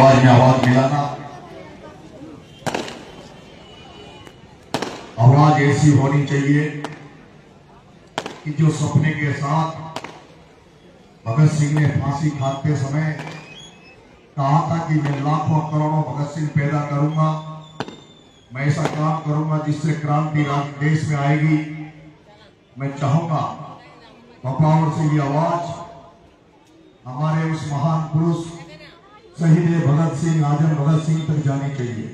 आवाज में आवाज मिलाना, आवाज ऐसी होनी चाहिए कि जो सपने के साथ भगत सिंह ने फांसी खाते समय कहा था कि मैं लाखों करोड़ों भगत सिंह पैदा करूंगा, मैं ऐसा काम करूंगा जिससे क्रांति देश में आएगी। मैं चाहूंगा बपावर से ये आवाज हमारे उस महान पुरुष शहीद भगत सिंह, आजम भगत सिंह तक जानी चाहिए।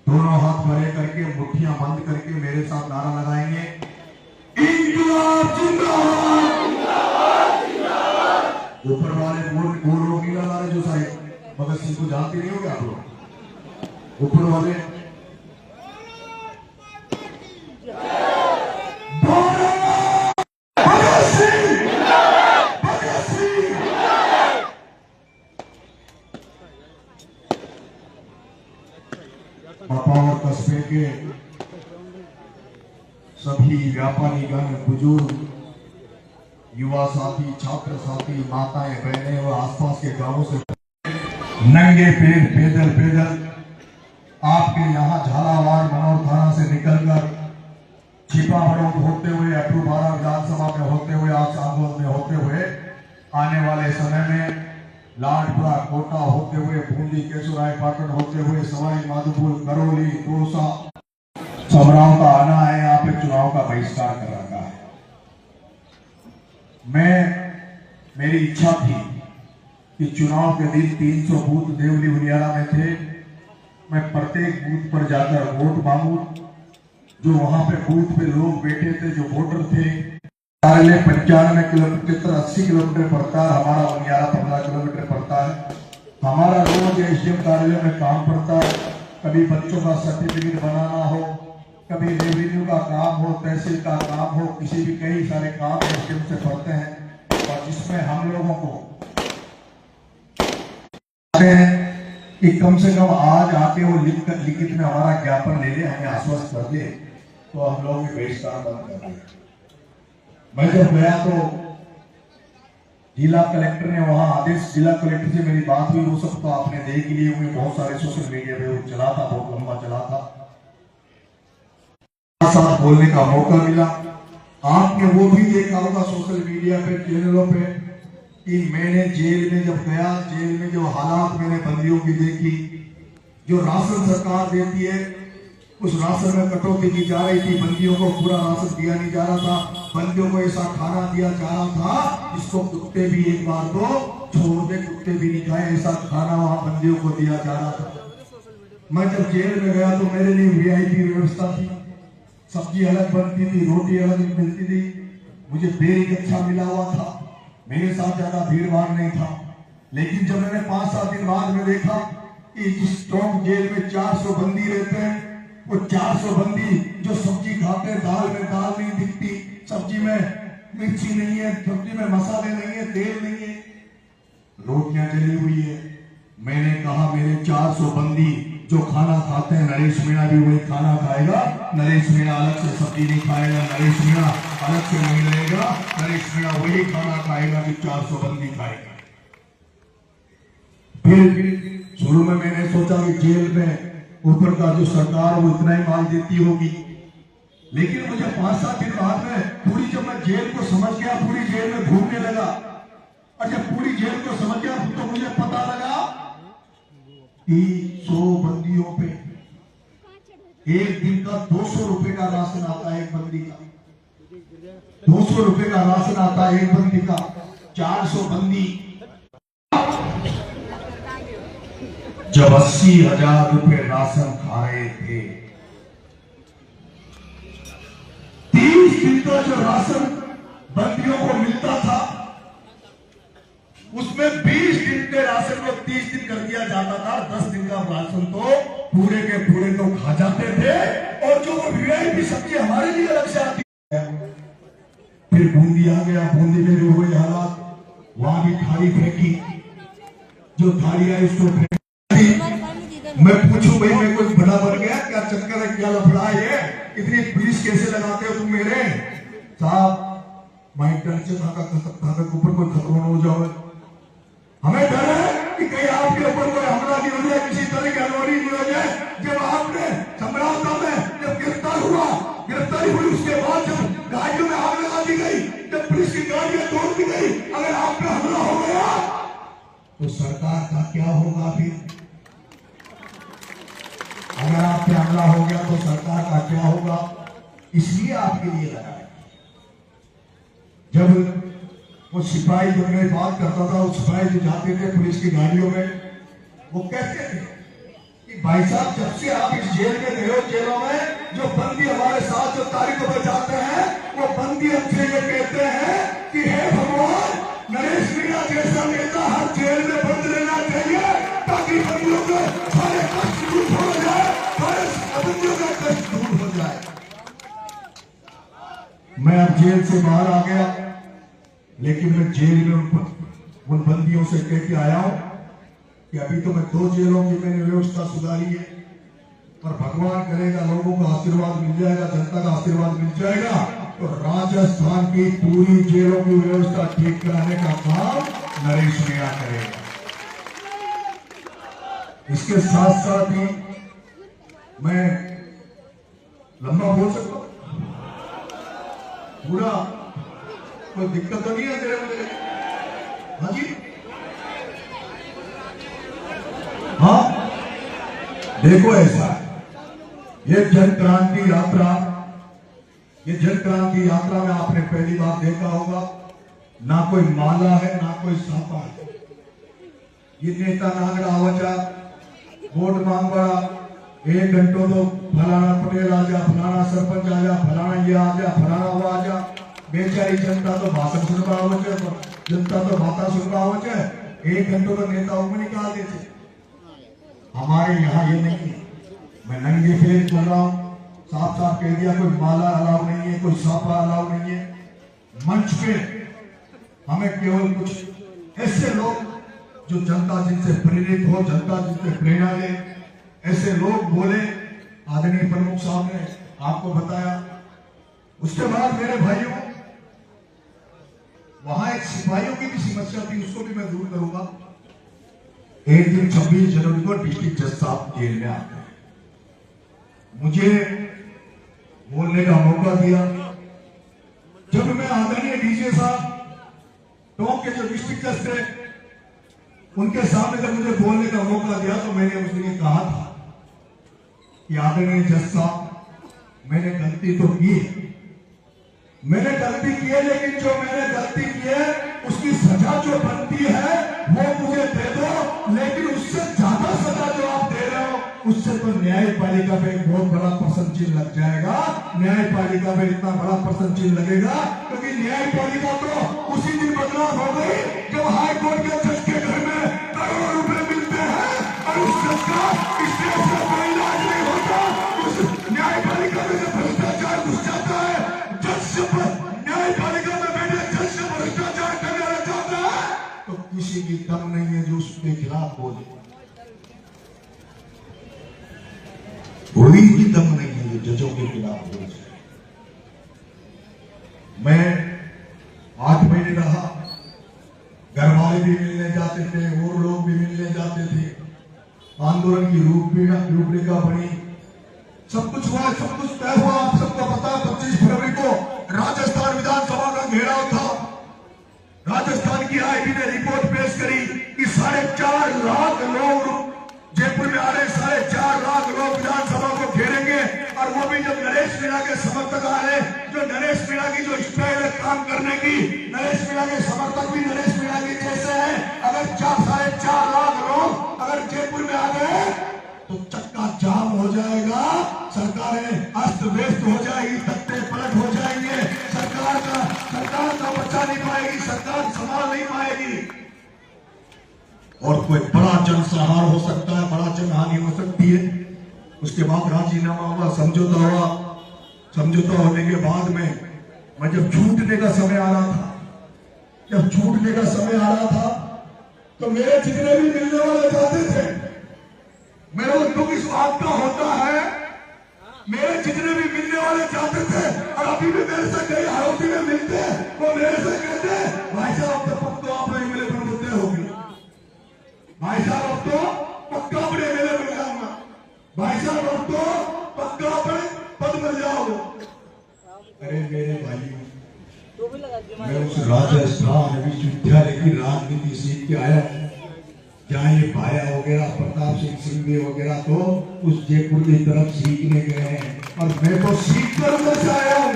दोनों हाथ भरे करके, मुट्ठियां बंद करके मेरे साथ नारा लगाएंगे, इंकलाब जिंदाबाद, ऊपर वाले गोल लोग नहीं लगा रहे जो साहिब भगत सिंह को जानते नहीं होंगे आप लोग, ऊपर वाले बपावर कस्बे के सभी व्यापारीगण, बुजुर्ग, युवा साथी, छात्र साथी, माताएं, बहनें और आसपास के गांवों से नंगे पैदल आपके यहाँ झालावाड़ मनोर थाना से निकलकर छिपा बड़ौद होते हुए, अटू 12 विधानसभा में होते हुए, आज सांगोद में होते हुए, आने वाले समय में लाडपुरा, कोटा होते हुए, बूंदी, केशुराय पाटन होते हुए, सवाई माधोपुर, करौली, दौसा, समराव का आना है। यहाँ पे चुनाव का बहिष्कार कर रखा है। मेरी इच्छा थी कि चुनाव के दिन 300 बूथ देवली बुनियारा में थे, मैं प्रत्येक बूथ पर जाकर वोट मांगू। जो वहां पे बूथ पे लोग बैठे थे, जो वोटर थे, कार्यालय 95 किलोमीटर 80 किलोमीटर पड़ता है, हमारा बुनियारा 15 किलोमीटर पड़ता है। हमारा रोज एसडीएम कार्यालय में काम पड़ता है, कभी बच्चों का सर्टिफिकेट बनाना हो, कभी रेवेन्यू का काम हो, तहसील का काम हो, किसी भी कई सारे काम एसडीएम से पड़ते हैं, और जिसमें हम लोगों को कि कम से कम आज आके वो लिखित में हमारा ज्ञापन ले ले, हमें आश्वस्त कर दे, तो हम लोग भी बहिष्कार बंद कर दें। मैं जब गया तो जिला कलेक्टर ने वहां आदेश, जिला कलेक्टर से मेरी बात हुई, वो सब तो आपने देख लिए हुए, बहुत सारे सोशल मीडिया पे वो चला था, बहुत लंबा चला था, साथ बोलने का मौका मिला। आपने वो भी देखा होगा सोशल मीडिया पे, चैनलों पे, कि मैंने जेल में जब गया, जेल में जो हालात मैंने बंदियों की देखी, जो राशन सरकार देती है उस राशन में कटौती की जा रही थी, बंदियों को पूरा राशन दिया नहीं जा रहा था, बंदियों को ऐसा खाना दिया जा रहा था जिसको कुत्ते भी एक बार तो छोड़ दे, कुत्ते भी नहीं खाए, ऐसा खाना वहां बंदियों को दिया जा रहा था। मैं जब जेल में गया तो मेरे लिए वीआईपी व्यवस्था थी, सब्जी अलग बनती थी, रोटी अलग मिलती थी, मुझे बेरिक अच्छा मिला हुआ था, मेरे साथ ज्यादा भीड़ भाड़ नहीं था। लेकिन जब मैंने 5-7 दिन बाद में देखा कि जिस स्ट्रॉन्ग जेल में 400 बंदी रहते हैं, वो 400 बंदी जो सब्जी खाते हैं, दाल में दाल नहीं दिखती, सब्जी में मिर्ची नहीं है, सब्जी में मसाले नहीं है, तेल नहीं है, रोटियां जली हुई है। मैंने कहा मेरे 400 बंदी जो खाना खाते हैं, नरेश मीणा भी वही खाना खाएगा, नरेश मीणा अलग से सब्जी नहीं खाएगा, नरेश मीणा अलग से नहीं रहेगा, नरेश मीणा वही खाना खाएगा कि 400 बंदी खाएगा। फिर शुरू में मैंने सोचा कि जेल में ऊपर का जो सरकार वो इतना ही माल देती होगी, लेकिन मुझे 5-7 दिन बाद में पूरी, जब मैं जेल को समझ गया, पूरी जेल में घूमने लगा, और जब पूरी जेल को समझ गया तो मुझे पता लगा कि 100 बंदियों पे एक दिन का 200 रुपए का राशन आता है, एक बंदी का 200 रुपए का राशन आता है एक बंदी का। 400 बंदी जब 80,000 रुपए राशन खा रहे थे, 30 दिन का जो राशन बंदियों को मिलता था, उसमें 20 दिन के राशन को 30 दिन कर दिया जाता था, 10 दिन का राशन तो पूरे के पूरे तो खा जाते थे, और जो वीआईपी सब्जी हमारे लिए अलग से आती है। फिर बूंदी आ गया, बूंदी में भी हुए हालात, वहां भी थाली फेंकी, जो थाली आई उसको फेंकी। मैं पूछूं भाई मैं कोई बड़ा बन गया क्या, चक्कर है क्या, लफड़ा है, इतनी पुलिस कैसे लगाते हो तुम मेरे साहब? माइक टेंशन ऊपर कोई खतरा हो जाए, हमें डर है कि कहीं आपके ऊपर कोई हमला तो सरकार का क्या होगा फिर? अगर आप पे हमला हो गया तो सरकार का क्या होगा? इसलिए आपके लिए लगा है। जब वो सिपाही, जब मैं बात करता था, वो सिपाही जो जाते थे पुलिस की गाड़ियों में, वो कहते थे कि भाई साहब, जब से आप इस जेल में गए हो, जेलों में जो बंदी हमारे साथ जो तारीखों पर जाते हैं, वो बंदी हमसे ये कहते हैं कि हे भगवान, नरेश मीणा जैसा नेता हर जेल में बंद रहना चाहिए, ताकि बंदियों के सारे कष्ट दूर हो जाए, सारे बंदियों का कष्ट दूर हो जाए। मैं अब जेल से बाहर आ गया, लेकिन मैं जेल में उन बंदियों से कह के आया हूं कि अभी तो मैं 2 जेलों की मैंने व्यवस्था सुधारी है, पर भगवान करेगा लोगों का आशीर्वाद मिल जाएगा, जनता का आशीर्वाद मिल जाएगा, तो राजस्थान की पूरी जेलों की व्यवस्था ठीक कराने का काम नरेश मीणा करेगा। इसके साथ साथ ही मैं लंबा बोल सकता हूं पूरा, कोई दिक्कत तो नहीं है तेरे मुझे? हाँ जी, हाँ, देखो ऐसा, ये जन क्रांति यात्रा, ये जन क्रांति यात्रा में आपने पहली बार देखा होगा, ना कोई माला है ना कोई सापा है। ये नेता नागड़ा आवचा वोट मांगवा, 1 घंटो तो फलाना पटेल आ जा, फलाना सरपंच आ जा, फलाना ये आ जा, फलाना वो आ जा। बेचारी जनता तो भाषण सुनवा आवचे, जनता तो बाता सुनवा आवचे, 1 घंटो तो नेताओं में निकाल देते। हमारे यहाँ ये नहीं है। मैं नंगे पैर चल रहा हूँ, साफ साफ कह दिया, कोई माला अलाउ नहीं है, कोई साफा अलाउ नहीं है। मंच पे हमें केवल कुछ ऐसे लोग जो जनता जिनसे प्रेरित हो, जनता जिनसे प्रेरणा ले, ऐसे लोग बोले। आदरणीय प्रमुख साहब ने आपको बताया। उसके बाद मेरे भाइयों, वहां एक सिपाहियों की भी समस्या थी, उसको भी मैं दूर करूंगा। एक दिन 26 जनवरी को डिस्ट्रिक्ट जज साहब जेल में आते हैं, मुझे बोलने का मौका दिया। जब मैं आदरणीय डीजे साहब टोंक के जो डिस्ट्रिक्ट जज थे, उनके सामने जब मुझे बोलने का मौका दिया, तो मैंने उस दिन कहा था कि आदरणीय जज साहब, मैंने गलती तो की, मैंने गलती की है, लेकिन जो मैंने गलती की है उसकी सजा जो बनती है वो मुझे दे दो, लेकिन उससे ज्यादा सजा जो आप दे रहे हो, उससे तो न्यायपालिका पे एक बहुत बड़ा प्रश्न चिन्ह लग जाएगा। न्यायपालिका पे इतना बड़ा प्रश्न चिन्ह लगेगा, क्योंकि न्यायपालिका तो उसी दिन बदनाम हो गई जब हाई कोर्ट के जज के घर में करोड़ों रुपए मिलते हैं और उस जज का इस देश में कोई इलाज नहीं होता। उस न्यायपालिका में जब भ्रष्टाचार घुस जाता है, न्यायपालिका में बैठे जज से भ्रष्टाचार करना चाहता है, तो किसी की दम नहीं है जो उसके खिलाफ बोले, कोई भी दम नहीं है जो जजों के खिलाफ बोले। मैं 8 महीने रहा, घर वाले भी मिलने जाते थे और लोग भी मिलने जाते थे, आंदोलन की रूपरेखा बनी, सब कुछ हुआ, सब कुछ तय हुआ। आप सबको पता, 25 फरवरी को राजस्थान विधानसभा का घेराव था। राजस्थान की आईबी ने रिपोर्ट पेश करी कि 4.5 लाख लोग जयपुर में आ रहे, 4.5 लाख लोग विधानसभा को घेरेंगे, और वो भी जब नरेश मीणा के समर्थक आ रहे, जो नरेश मीणा की जो स्टाइल है काम करने की, नरेश मीणा के समर्थक भी नरेश मीणा के जैसे हैं। अगर 4.5 लाख लोग अगर जयपुर में आ गए तो चक्का जाम हो जाएगा, सरकारें अस्त व्यस्त हो जाएगी, तख्ते पलट हो जाएंगे, सरकार का बचा नहीं पाएगी, सरकार संभाल नहीं पाएगी, और कोई बड़ा जनसंहार हो सकता है, बड़ा जनहानि हो सकती है। उसके बाद राजीनामा हुआ, समझौता हुआ। समझौता होने के बाद में मैं जब छूटने का समय आ रहा था, तो मेरे जितने भी मिलने वाले जाते थे, मेरा दुख इस बात का होता है, मेरे जितने भी मिलने वाले जाते थे और अभी भी मेरे से कई आरोपी में मिलते हैं, वो मेरे से कहते हैं, भाई साहब अब तो आप एमएलए पर मुद्दे हो गए, भाई साहब अब तो पक्का अपने एमएलए बन जाऊंगा, भाई साहब अब तो पक्का अपने पद मिल जाओगे। अरे मेरे भाई, मैं उस राजस्थान विश्वविद्यालय की राजनीति सीख के आया, चाहे ये पाया वगैरह प्रताप सिंह सिंह वगैरह तो उस जयपुर की तरफ सीखने गए हैं और मैं तो सीख कर उधर से आया हूँ।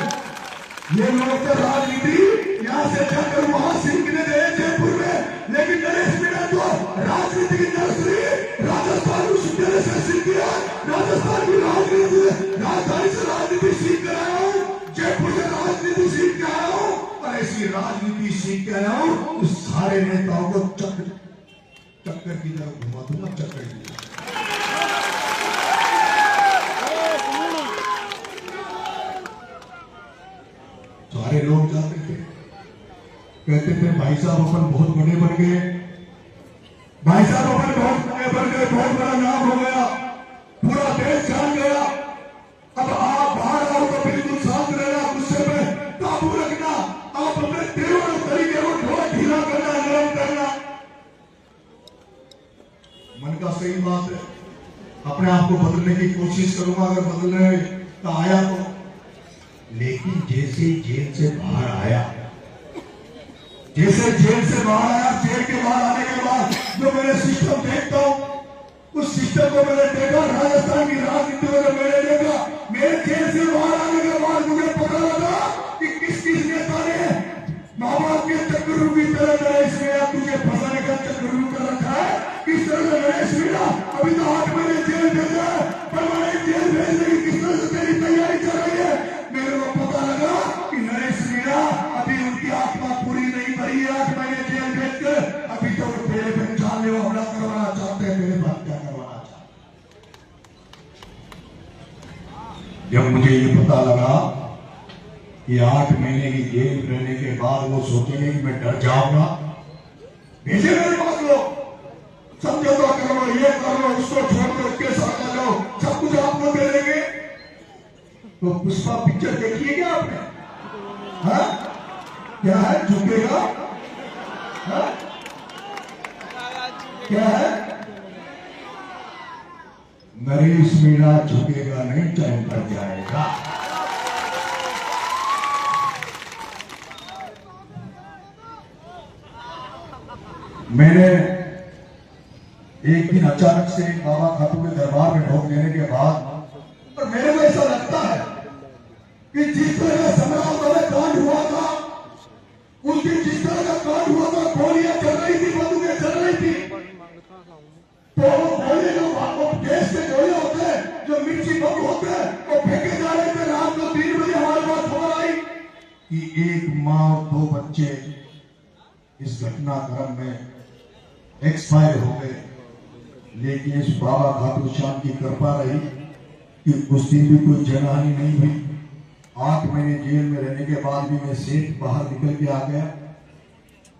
ये लोग तो राजनीति यहाँ से जाकर वहां सीखने गए जयपुर में, लेकिन नरेश मीणा तो राजनीति की नर्सरी राजस्थान विश्वविद्यालय से सीख गया। राजस्थान की राजनीति राजधानी से राजनीति सीख कर आया हूँ, जयपुर से राजनीति सीख के आया हूँ और ऐसी राजनीति सीख के आया हूँ उस सारे नेताओं को चक्कर की तरफ घुमा दूंगा, चक्कर की तरफ। सारे लोग जाते थे, कहते थे भाई साहब अपन बहुत बड़े बन गए, भाई साहब अपन बहुत बड़े बन गए, बहुत बड़ा नाम हो गया, पूरा देश जान गया। अब आप बाहर आओ तो बिल्कुल शांत रहना, गुस्से में काबू रखना, आप अपने तेवर तरीके को थोड़ा ढीला करना, नरम करना। मन का सही बात है, अपने आप को बदलने की कोशिश करूंगा, अगर बदलने का आया तो। लेकिन जैसे जेल से बाहर आया, जैसे जेल से बाहर आया, जेल के बाहर आने के बाद जो मैंने सिस्टम देखता हूं, उस सिस्टम को मैंने देखा, राजस्थान की राजनीति में मैंने देखा। मेरे जेल से बाहर आने के बाद मुझे पता लगा कि किस किस नेता ने माँ बाप के चक्रव्यूह की तरह नरेश मीणा तुझे फंसाने का चक्रव्यूह कर रखा है। किस तरह से नरेश मीणा अभी तो 8 महीने जेल भेजा है, परमानेंट जेल भेजने की किस तरह से तेरी तैयारी चल रही है। मेरे को पता लगा कि नरेश मीणा अभी उनकी आत्मा पूरी नहीं भरी है, 8 महीने जेल भेजकर अभी तो वो तेरे पे जानलेवा हमला करवाना चाहते हैं, मेरे पर हत्या करवाना चाहते हैं। जब मुझे ये पता लगा कि 8 महीने की जेल रहने के बाद वो सोचेंगे कि मैं डर जाऊंगा, भेजे मेरे पास लोग, समझौता कर लो, ये कर लो, उसको छोड़ दो, उसके साथ आ जाओ, सब कुछ आपको दे देंगे। तो पुष्पा पिक्चर देखिए क्या आपने? हाँ? क्या है? झुकेगा? हाँ? क्या है? नरेश मीणा झुकेगा नहीं, चैन पर जाएगा। मैंने एक दिन अचानक से बाबा खाटू के दरबार में ढोक देने के बाद, और मेरे को ऐसा लगता है कि जिस तरह का संग्राम वाले कांड हुआ था, उस दिन जिस तरह का कांड हुआ था, गोलियां चल रही थी, बंदूकें चल रही थी, तो वो गोले जो देश के गोले होते हैं, जो मिर्ची बम होते हैं, वो फेंके जा रहे थे। रात को 3 बजे हमारे पास खबर आई कि एक माँ और 2 बच्चे इस घटनाक्रम में एक्सपायर हो गए। लेकिन इस बाबा खाटू श्याम की कृपा रही कि उस दिन भी कोई जनहानि नहीं हुई। 8 महीने जेल में रहने के बाद भी मैं सेफ बाहर निकल के आ गया,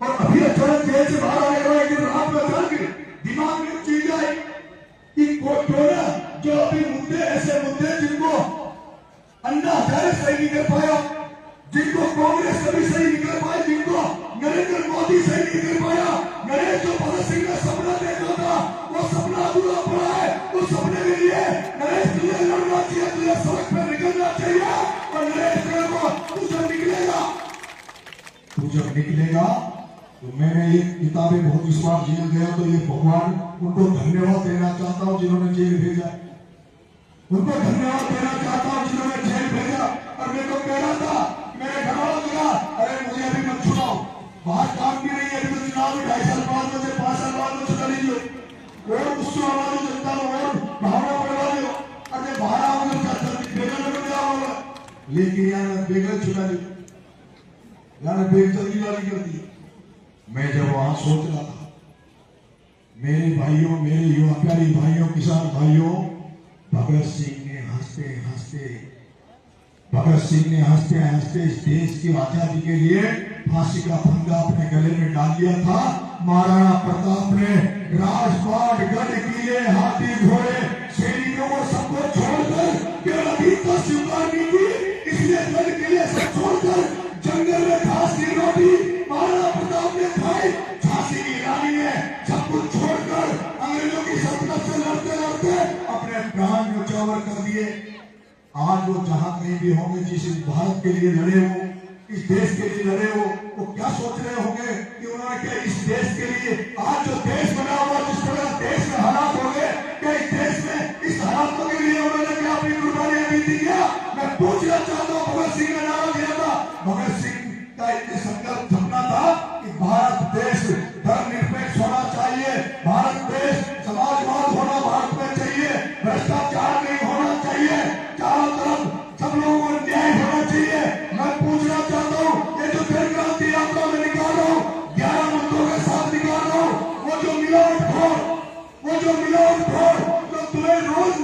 और अभी अचानक जेल से बाहर आने के बाद एक दिन रात में अचानक दिमाग में चीज आई कि कोटोना जो अभी मुद्दे, ऐसे मुद्दे जिनको अन्ना हजारे सही नहीं कर पाया, जिनको कांग्रेस कभी सही नहीं कर पाई, जिनको नरेंद्र मोदी सही नहीं कर पाया, नरेश जो भगत सिंह ने सपना देखा था, वो सपना अधूरा पड़ा है। उस सपने के लिए नरेश तुझे लड़ना चाहिए, तुझे सड़क पर निकलना चाहिए, और नरेश को तू जब निकलेगा, तू जब निकलेगा तो मैंने ये किताबें बहुत, इस बार जेल गया तो ये भगवान उनको धन्यवाद देना चाहता हूँ जिन्होंने जेल भेजा, उनको धन्यवाद देना चाहता हूँ जिन्होंने जेल भेजा। और मेरे को कह रहा था, मेरे घर वालों ने कहा अरे मुझे अभी मत छुड़ाओ, बाहर काम भी नहीं है, अभी तो चुनाव 2.5 साल बाद में से 5 साल बाद में छुड़ा लीजिए, और उसको हमारी जनता को और भावना पड़वा दो, अरे बाहर आओगे बेगल में क्या होगा। लेकिन यहाँ बेगल छुड़ा दी, यहाँ बेगजल्दी वाली कर दी। मैं जब वहां सोच रहा था, मेरे भाइयों, मेरे युवा प्यारे भाइयों, किसान भाइयों, भगत सिंह ने हंसते हंसते इस देश की आजादी के लिए फांसी का फंदा अपने गले में डाल लिया था। महाराणा प्रताप ने राजपाट, गढ़, किले, हाथी, घोड़े, सैनिकों को सबको छोड़कर केवल अतीत को स्वीकार की थी, इसलिए गढ़, किले सब छोड़कर जंगल में घास की रोटी महाराणा प्रताप ने खाई। झांसी की रानी ने सब कुछ छोड़कर अंग्रेजों की सल्तनत से लड़ते लड़ते अपने प्राण न्यौछावर कर दिए। आज वो जहां कहीं भी होंगे, जिस भारत के लिए लड़े हो, इस देश के लिए लड़े हो, वो क्या सोच रहे होंगे कि उन्होंने क्या इस देश के लिए आज जो देश बना हुआ, जिस तरह देश में हालात हो गए, क्या इस देश में इस हालातों के लिए उन्होंने क्या अपनी कुर्बानियां दी थी क्या? मैं पूछना चाहता हूँ, भगत सिंह ने नारा दिया था, भगत सिंह का एक संकल्प सपना था कि भारत देश धर्मनिरपेक्ष होना चाहिए, भारत देश समाजवाद होना भारत में चाहिए, भ्रष्टाचार नहीं होना चाहिए, चारों तरफ सब लोगों को न्याय होना चाहिए। मैं पूछना चाहता हूँ, ये जो जन क्रांति यात्रा में निकाल रहा हूँ, 11 मुद्दों के साथ निकाल रहा हूँ, वो जो मिलावटखोर जो तुम्हें रोज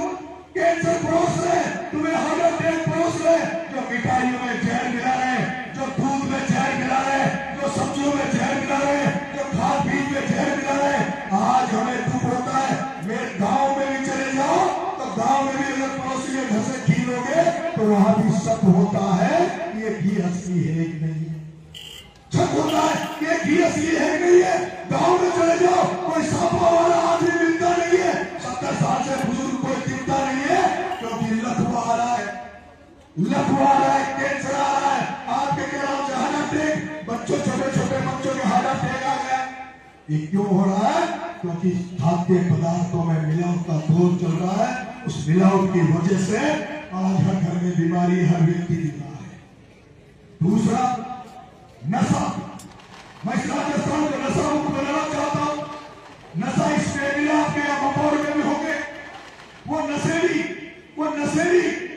कैंसर परोस रहे, तुम्हें हार्ट अटैक परोस रहे, जो मिठाइयों में जहर मिला रहे, जो दूध में जहर मिला रहे, जो सब्जियों में जहर मिला रहे, जो खाद बीज में जहर मिला रहे, आज हमें दुख होता है। मेरे गांव में भी चले जाओ तो गांव में भी अगर पड़ोसी के घर से घी लोगे तो वहां भी शक होता है कि ये घी असली है कि नहीं है, शक होता है कि ये घी असली है कि नहीं है। गांव में चले जाओ, कोई साफा वाला आदमी मिलता नहीं है, 70 साल से बुजुर्ग कोई दिखता नहीं है, क्योंकि लकवा आ रहा है, कैंसर आ रहा है, आपके नाम से हार्ट अटैक, बच्चों छोटे बच्चों के हार्ट अटैक आ गया। ये क्यों हो रहा है? क्योंकि खाद्य पदार्थों में मिलावट का दौर चल रहा है। उस मिलावट की वजह से आज हर घर में बीमारी हर व्यक्ति की बीमार है। दूसरा, नशा। मैं इस राजस्थान को नशा मुक्त बनाना चाहता हूं। नशा इसमें भी आपके बपौर में भी होंगे, वो नशेड़ी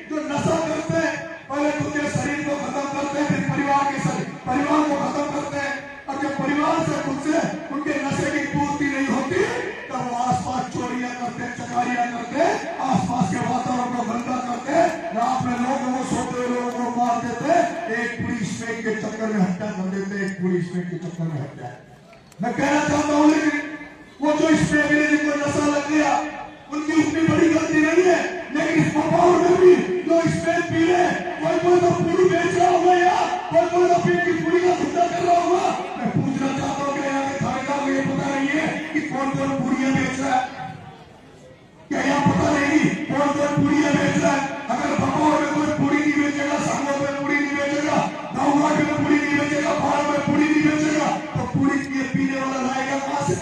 जो नशा करते हैं, पहले खुद के शरीर को खत्म करते हैं, फिर परिवार को खत्म करते हैं, और जब परिवार से खुद से उनके नशे की पूर्ति नहीं होती तब वो आसपास चोरियां करते, चकारियां करते, आसपास के वातावरण को गंदा करते, रात में लोगों को सोते लोगों को मार देते, एक पुलिस स्नेक के चक्कर में हत्या कर देते, एक पुलिस स्नेक के चक्कर में हत्या। मैं कहना चाहता हूँ, लेकिन वो जो स्नेक ने जिनको नशा लग गया उनकी उतनी बड़ी गलती नहीं है, लेकिन इस बपौर में भी जो स्नेक पी रहे, कोई तो पूरी बेच रहा होगा यार, कोई तो पी की पूरी का धंधा कर रहा होगा। मैं पूछना चाहता हूँ कि यहाँ के थानेदार को ये पता नहीं है कि कौन पूड़ियां बेच रहा है? क्या यहाँ पता नहीं कौन पूड़ियां बेच रहा है? अगर बपौर में कोई पूड़ी नहीं बेचेगा, सांगों में पूड़ी नहीं बेचेगा, गाँव में पूड़ी नहीं बेचेगा, पहाड़ में पूड़ी नहीं बेचेगा, तो पूड़ी ये पीने वाला लाएगा कहां से?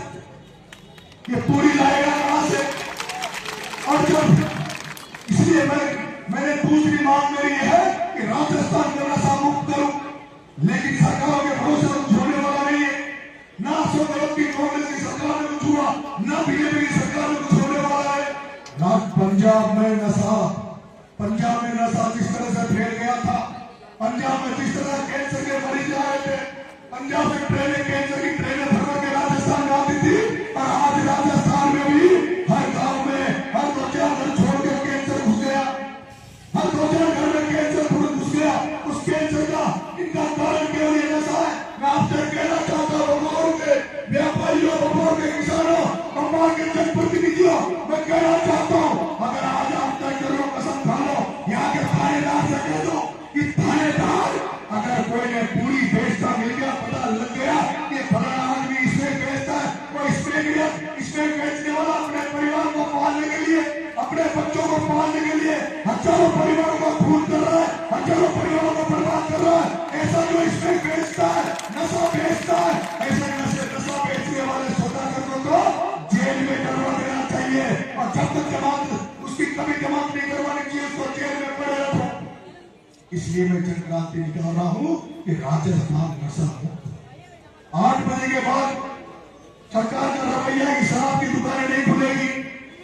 ये पूड़ी लाएगा कहां से? और जब इसलिए मैंने दूसरी मांग मेरी है कि राजस्थान को नशा मुक्त करूं, लेकिन सरकारों के भरोसे छोड़ने वाला नहीं है। ना अशोक गहलोत की कांग्रेस की सरकार ने कुछ हुआ, ना बीजेपी की सरकार ने कुछ होने वाला है। ना पंजाब में नशा जिस तरह से फैल गया था, पंजाब में जिस तरह कैंसर के मरीज आ रहे थे, पंजाब से ट्रेनें कैंसर की ट्रेनें भर के राजस्थान में आती थी, और आज राजस्थान में भी हर गांव में हर 2-4 घर छोड़ के कैंसर घुस गया, हर 2-4 घर में कैंसर घुस गया। उस कैंसर का इनका कारण केवल ये नशा है। मैं आपसे कहना चाहता हूँ, बपौर के व्यापारियों, बपौर के किसानों, बपौर के जनप्रतिनिधियों, मैं कहना चाहता हूँ, अगर आज आप तय करो, कसम खा लो, यहाँ के थानेदार से कह दो कि थानेदार, अगर कोई ने पूरी बेचता मिल गया, पता लग गया कि फलाना आदमी इसमें बेचता है, वो इसमें बेचने वाला अपने परिवार को पालने के लिए, अपने बच्चों को पालने के लिए हजारों परिवारों को खून कर रहा है, हजारों परिवारों को बर्बाद कर रहा है। ऐसा जो इसमें बेचता है, नशा बेचता है, ऐसे नशा बेचने वाले सौदागरों को जेल में डलवा देना चाहिए, और जब तक जमानत उसकी कभी जमानत नहीं करवानी चाहिए, उसको जेल में पड़े रखो। इसलिए मैं जन क्रांति निकाल रहा हूं कि राजस्थान नशा मुक्त। 8 बजे के बाद सरकार का रवैया की शराब की दुकानें नहीं खुलेगी,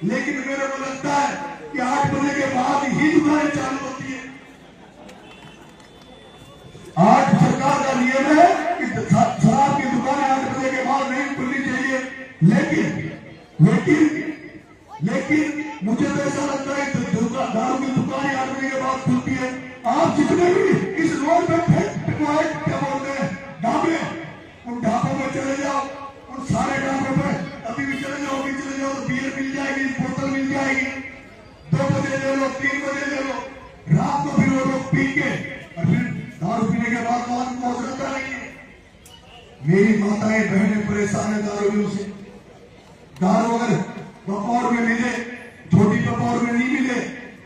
लेकिन मेरे को लगता है कि 8 बजे के बाद ही दुकानें चालू होती है। 8 सरकार का नियम है कि शराब की दुकानें 8 बजे के बाद नहीं खुलनी चाहिए, लेकिन मुझे तो ऐसा लगता है कि दारू की दुकानें 8 बजे के बाद खुलती है। आप जितने भी इस रोड पे क्या बोलते हैं ढाबे, उन ढाबों में चले जाओ, उन सारे ढाबों पे अभी भी चले जाओ तो बियर मिल जाएगी, बोतल मिल जाएगी, 2 बजे ले लो, 3 बजे ले लो, रात को फिर वो लोग पी के, और फिर दारू पीने के बाद आदमी पहुंच सकता नहीं है। मेरी माताएं बहनें परेशान है दारू से। दारू अगर बपौर में मिले, छोटी बपौर में नहीं मिले,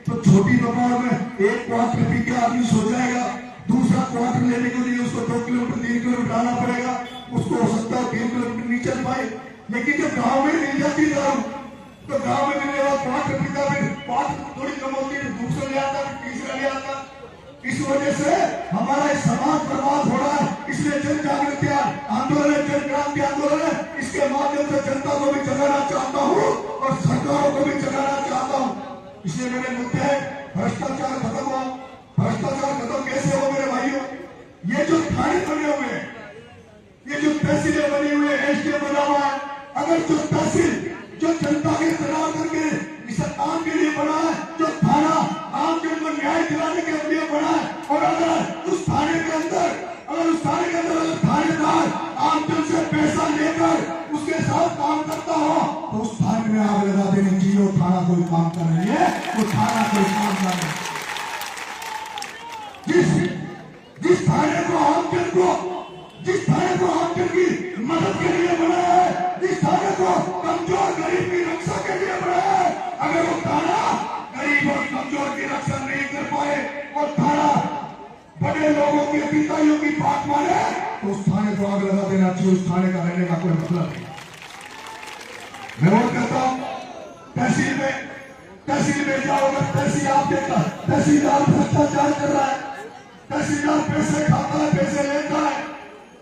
तो छोटी बपौर में 1 क्वार्टर पी के आदमी सो जाएगा, दूसरा क्वार्टर लेने के लिए उसको 2 किलोमीटर 3 किलोमीटर आना पड़ेगा, उसको हो सकता है 3 किलोमीटर नहीं चल पाए। लेकिन जब गांव में मिल जाती दारू तो गांव में मिलने वाला क्वार्टर पीता, फिर क्वार्टर थोड़ी कम होती है, दूसरा ले आता, फिर तीसरा ले आता। इस वजह से हमारा समाज बर्बाद हो रहा है। इसलिए जन जागृति आंदोलन, जन क्रांति आंदोलन है, इसके माध्यम से जनता को भी जगाना चाहता हूँ और सरकारों को भी जगाना चाहता हूँ। इसलिए मेरे मुद्दे है, भ्रष्टाचार खत्म हो। भ्रष्टाचार खत्म कैसे हो मेरे भाइयों? ये जो थाने बने हुए हैं, ये जो तहसीलें बनी हुई है, एसडीएम बना हुआ है, अगर जो तहसील जो जनता के चुनाव करके इस काम के लिए बना है, जो थाना आम जन को न्याय दिलाने के लिए बना है, और अगर उस थाने के अंदर अगर थानेदार आम जन से पैसा लेकर उसके साथ काम करता हो तो उस थाने में आग लगा देनी चाहिए। वो थाना कोई काम कर रही है, वो थाना कोई काम कर रही है। जिस थाने को आम जन की मदद के लिए बनाया है, जिस थाने को कमजोर गरीब की रक्षा के लिए बनाया है, अगर वो थाना गरीब और कमजोर की रक्षा नहीं कर पाए, वो थाना बड़े लोगों की पिताइयों की बात माने, तो उस थाने को आग लगा देना चाहिए। उस थाने का रहने का कोई मतलब नहीं। मैं और कहता हूं, तहसील में जाओगे, तहसील आप देखा, तहसीलदार भ्रष्टाचार कर रहा है, तहसीलदार पैसे खाता है, पैसे लेता है,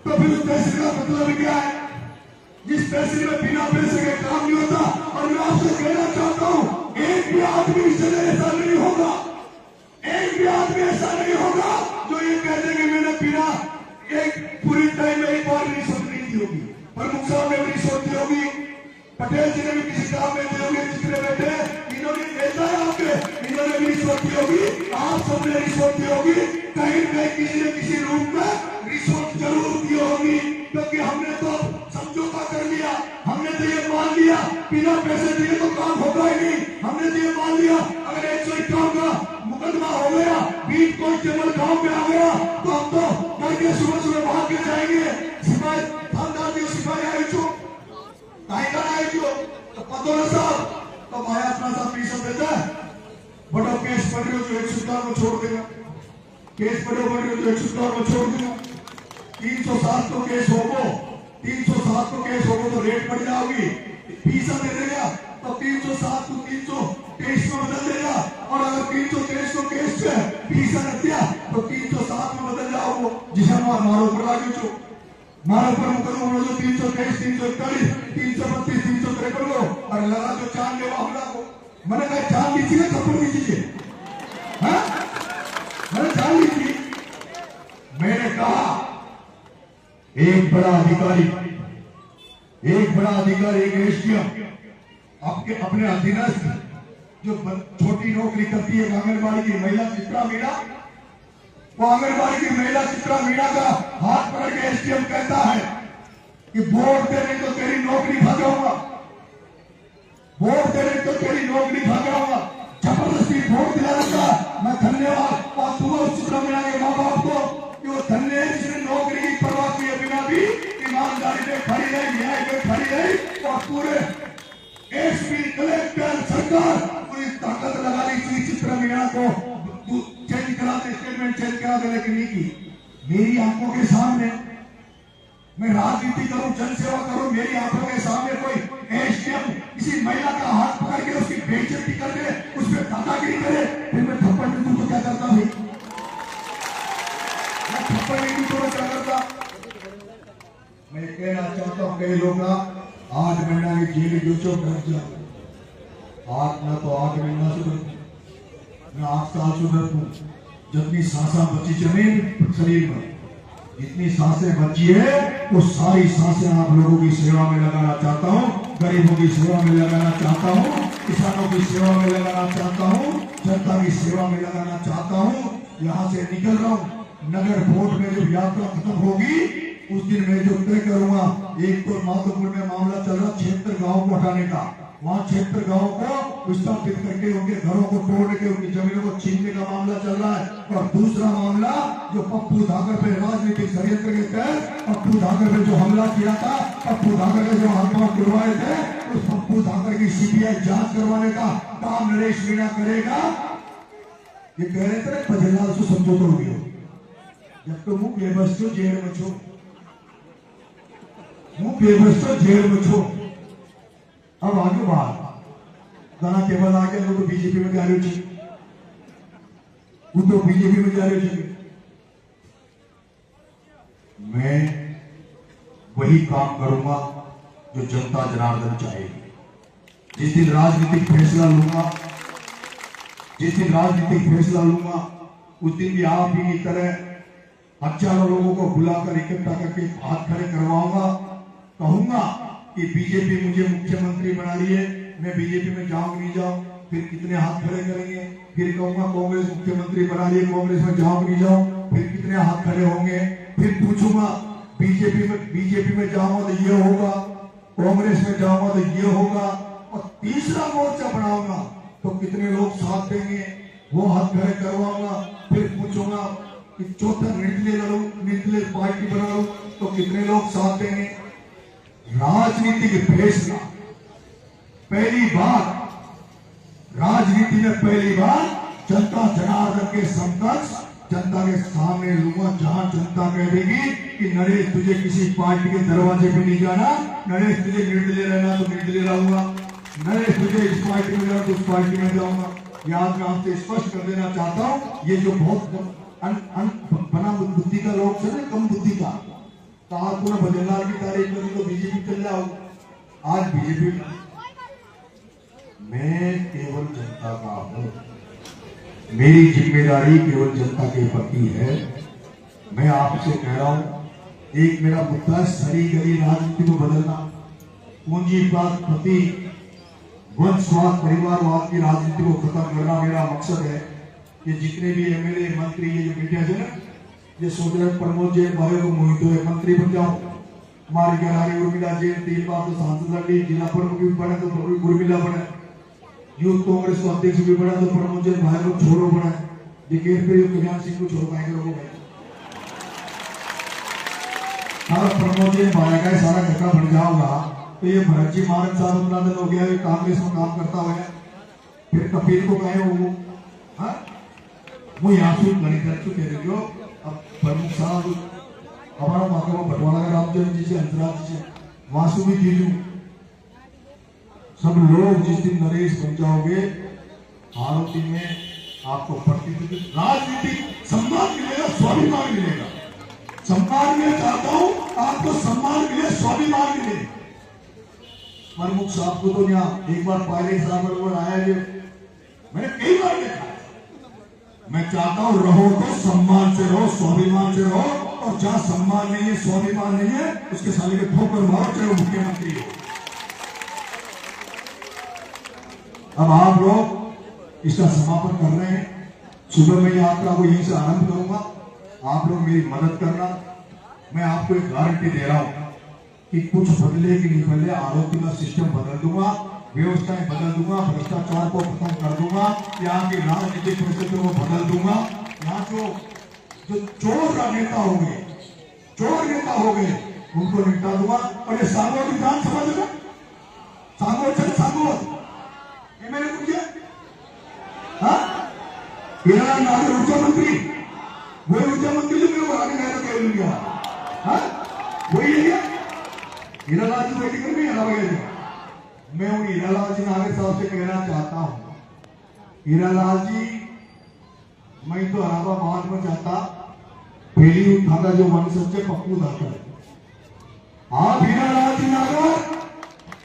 तो फिर उस तहसील का मतलब क्या है? जिस तहसील में बिना पैसे के काम नहीं होता। और मैं आपसे कहना चाहता हूं, एक भी आदमी इस जगह ऐसा नहीं होगा, एक भी आदमी ऐसा नहीं होगा जो ये कह दे कि मैंने बिना एक पूरी टाइम में एक बार रिश्वत नहीं दी होगी। प्रमुख साहब ने भी रिश्वत दी होगी, पटेल जी ने भी किसी काम में दी होगी, जितने बैठे इन्होंने भेजा है आपके, इन्होंने भी रिश्वत दी होगी, आप सबने रिश्वत दी होगी, कहीं न कहीं किसी न किसी रूप में रिश्वत जरूर दी होगी। क्योंकि हमने तो समझौता कर लिया, हमने तो ये मान लिया बिना पैसे दिए तो काम होगा ही नहीं। हमने तो ये मान लिया अगर 151 का मुकदमा हो गया, 20 कांस्टेबल गांव में आ गया, तो हम तो करके सुबह भाग के जाएंगे। सिपाही थानेदार जी सिपाही आई छो कायदा आई छो तो पतो न साहब तो भाई अपना साहब पीछे देता है, बड़ा केस पड़ रहे हो जो 117 को छोड़ देगा, केस पड़े हो जो 117 को छोड़ देगा। 307 को केस होगो, 307 को केस होगो तो रेट बढ़ जाओगी, फीसा दे देगा तो 307 को 323 में बदल देगा। और अगर 323 को केस है फीसा न दिया तो 307 में बदल जाओगे। जिसे मारो पर लागे छो, मारो पर मुकदमा जो 323 341 332 353 को और लगा जो चांद देवा हमला को, मैंने कहा चांद दीजिए थप्पड़ दीजिए, मैंने चांद दी। मैंने कहा एक बड़ा अधिकारी, एक एसडीएम अपने अधीनस्थ जो छोटी नौकरी करती है आंगनबाड़ी की महिला चित्रा मीणा, वो आंगनबाड़ी की महिला चित्रा मीणा का हाथ पकड़ के एसडीएम कहता है कि वोट देने तो तेरी नौकरी भागाऊंगा, वोट देने तो तेरी नौकरी भागाऊंगा। जबरदस्ती वोट दिलाने का मैं धन्यवाद और सुबह चित्रा मीणा के माँ बाप को कि वो धन्य है जिसने नौकरी की परवाह किए बिना भी ईमानदारी में खड़ी रही, न्याय में खड़ी रही और पूरे एसपी कलेक्टर सरकार पूरी ताकत लगा ली थी चित्रा मीणा को चेंज करा दे, स्टेटमेंट चेंज करा दे, लेकिन नहीं की। मेरी आंखों के सामने मैं राजनीति करूं, जनसेवा करूं, मेरी आंखों के सामने कोई एसडीएम किसी महिला का हाथ पकड़ के उसकी बेइज्जती कर दे, उस पर दादागिरी करे, फिर मैं थप्पड़ नहीं दूं तो क्या करता भाई? मैं थप्पड़ नहीं दूं तो क्या करता? मैं कहना चाहता हूं कई लोग 8 महीना की जेल जो चो कर जा, 8 ना तो 8 महीना सुधर, मैं 8 साल सुधर हूं। जितनी सांसा बची जमीन शरीर में, जितनी सांसें बची है वो सारी सांसें आप लोगों की सेवा में लगाना चाहता हूँ, गरीबों की सेवा में लगाना चाहता हूँ, किसानों की सेवा में लगाना चाहता हूँ, जनता की सेवा में लगाना चाहता हूँ। यहाँ से निकल रहा हूँ, नगर वोट में जब यात्रा खत्म होगी उस दिन मैं जो तय करूंगा, एक तो माधोपुर में मामला चल रहा 76 गाँव को हटाने का, वहाँ 76 गाँव को विस्थापित करके उनके घरों को तोड़ के उनकी जमीनों को छीनने का मामला चल रहा है। और दूसरा मामला जो पप्पू धाकर पे राजनीतिक षड्यंत्र के तहत पप्पू धाकर पे जो हमला किया था, पप्पू धाकर के जो हाथ पांव तुड़वाए थे, उस पप्पू धाकर की सीबीआई जांच करवाने का काम नरेश मीणा करेगा। ये कह रहे थे पजेलाल से समझौता हो गया, जब तो मुंह बेबस छो जेल में छो, मुंह बेबस छो जेल में छो। अब आगे बात गाना के बाद आगे लोग बीजेपी में जा रहे थे, वो तो बीजेपी में जा रहे थे। मैं वही काम करूंगा जो जनता जनार्दन चाहेगी। जिस दिन राजनीतिक फैसला लूंगा, जिस दिन राजनीतिक फैसला लूंगा, उस दिन भी आप ही की तरह हजारों लोगों को बुलाकर इकट्ठा करके हाथ खड़े करवाऊंगा। कहूंगा कि बीजेपी मुझे मुख्यमंत्री बना रही है, मैं बीजेपी में जाऊं नहीं जाऊं, फिर कितने हाथ खड़े करेंगे। फिर कहूंगा कांग्रेस मुख्यमंत्री बना रही है, कांग्रेस में जाऊं नहीं जाऊं, फिर कितने हाथ खड़े होंगे। फिर पूछूंगा बीजेपी में जाऊंगा तो ये होगा, कांग्रेस में जाऊंगा तो ये होगा, और तीसरा मोर्चा बनाऊंगा तो कितने लोग साथ देंगे, वो हाथ खड़े करवाऊंगा। फिर पूछूंगा कि चौथा निर्दलीय पार्टी बना लो तो कितने लोग साथ देंगे। राजनीतिक फैसला पहली बार, राजनीति में पहली बार जनता जनार्दन के समकक्ष जनता के सामने लूंगा, जहां जनता कह देगी कि नरेश तुझे किसी पार्टी के दरवाजे पे नहीं जाना, नरेश तुझे निर्दलीय रहना तो निर्दलीय रहूंगा, नरेश तुझे इस पार्टी में जाना तो उस पार्टी में जाऊंगा। याद मैं आपसे स्पष्ट कर देना चाहता हूं, ये जो बहुत बना बुद्धि का लोग से कम बुद्धि का कहा पूरा भजनलाल की तारीफ करी तो बीजेपी चल जाओ। आज बीजेपी मैं केवल जनता का हूं, मेरी जिम्मेदारी केवल जनता के प्रति है। मैं आपसे कह रहा हूं, एक मेरा मुद्दा सरी गली राजनीति को बदलना, पूंजीवाद प्रति वंशवाद परिवारवाद की राजनीति को खत्म करना मेरा मकसद है। ये जितने भी एमएलए मंत्री ये जो मीडिया है ना, ये सोच रहे प्रमोद जैन भाई को मोहित हुए मंत्री बन जाओ, हमारी गरारी उर्मिला जैन 3 बार तो सांसद लड़ी, जिला प्रमुख भी बने तो उर्मिला बने, यूथ कांग्रेस को अध्यक्ष भी बना तो प्रमोद जैन भाई को छोड़ो बना, लेकिन फिर कल्याण सिंह को छोड़ पाएंगे लोगों में। सारा प्रमोद जैन भाई का सारा घटना बन जाऊंगा तो ये भरत जी मारक साहब उत्तराखंड हो गया, कांग्रेस में काम करता हुआ। फिर कपिल को कहे वो यहाँ से गणित कह रही हो। अब प्रमुख साहब हमारा माता बटवाला का रामचंद्र जी से हंसराज जी से वासु भी जीजू सब लोग जिस दिन नरेश बन जाओगे आरोपी में आपको प्रतिनिधि राजनीतिक सम्मान मिलेगा, स्वाभिमान मिलेगा। सम्मान में चाहता हूं आपको सम्मान मिले, स्वाभिमान मिले। प्रमुख साहब को तो यहाँ एक बार पायलट साहब आया जो मैंने कई बार देखा। मैं चाहता हूं रहो तो सम्मान से रहो, स्वाभिमान से रहो, और जहां सम्मान नहीं है स्वाभिमान नहीं है उसके साले के ठोकर मारो, चाहे वो मुख्यमंत्री हो। अब आप लोग इसका समापन कर रहे हैं। सुबह में यात्रा को यहीं से आरंभ करूंगा, आप लोग मेरी मदद करना। मैं आपको एक गारंटी दे रहा हूं कि कुछ बदले कि नहीं बदले, आरोपी का सिस्टम बदल दूंगा, व्यवस्थाएं बदल दूंगा, भ्रष्टाचार को खत्म कर दूंगा, यहाँ की राजनीतिक परिस्थितियों को बदल दूंगा। यहाँ जो चोर नेता हो गए, चोर नेता हो गए, उनको निपटा दूंगा। और ये सांगोद विधानसभा जगह सांगोद मैंने पूछा नागर ऊर्जा मंत्री, वही ऊर्जा मंत्री जो मेरे को आगे गया कह लिया, वही है क्या हीरालाल जी बैठी कर नहीं। मैं उन हीरालाल जी नागर साहब से कहना चाहता हूं, हीरालाल जी मैं तो इलाहाबाद में चाहता पहली उठाता जो वंशज से पप्पू धाकर। आप हीरालाल जी नागर,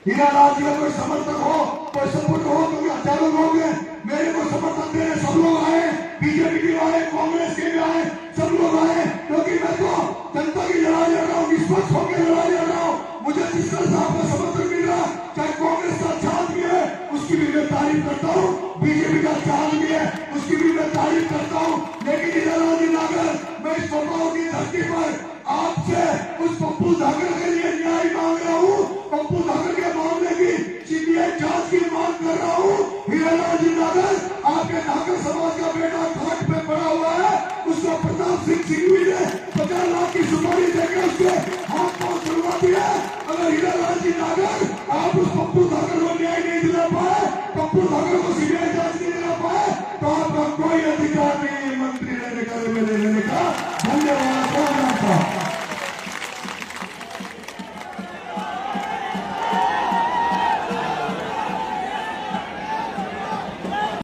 हीरालाल जी का कोई समर्थक हो, कोई सपोर्ट हो, क्योंकि हजारों लोग हैं मेरे को समर्थन दे रहे, सब लोग आए, बीजेपी के आए, कांग्रेस के भी आए, सब लोग आए, क्योंकि मैं तो जनता की लड़ाई लड़ रहा हूँ, निष्पक्ष होकर लड़ाई लड़ रहा हूँ। मुझे जिस तरह साहब का समर्थन मिल रहा, चाहे कांग्रेस का चांद भी है उसकी भी मैं तारीफ करता हूँ, बीजेपी का चांद भी है उसकी भी मैं तारीफ करता हूँ। लेकिन हीरालाल जी नागर, मैं इस पप्पू की धरती पर आपसे उस पप्पू धाकर के लिए न्याय मांग रहा हूँ, पप्पू धाकर के मामले की सीबीआई जांच की मांग कर रहा हूँ। हीरालाल जी नागर, आपके नागर समाज का बेटा घाट पे पड़ा हुआ है, उसको प्रताप सिंह सिंघवी ने 50 लाख की सुपारी देकर उसके हाथ पांव छुड़वा दिया। अगर हीरालाल जी नागर आप उस पप्पू धाकर को न्याय नहीं दिला पाए, पप्पू धाकर को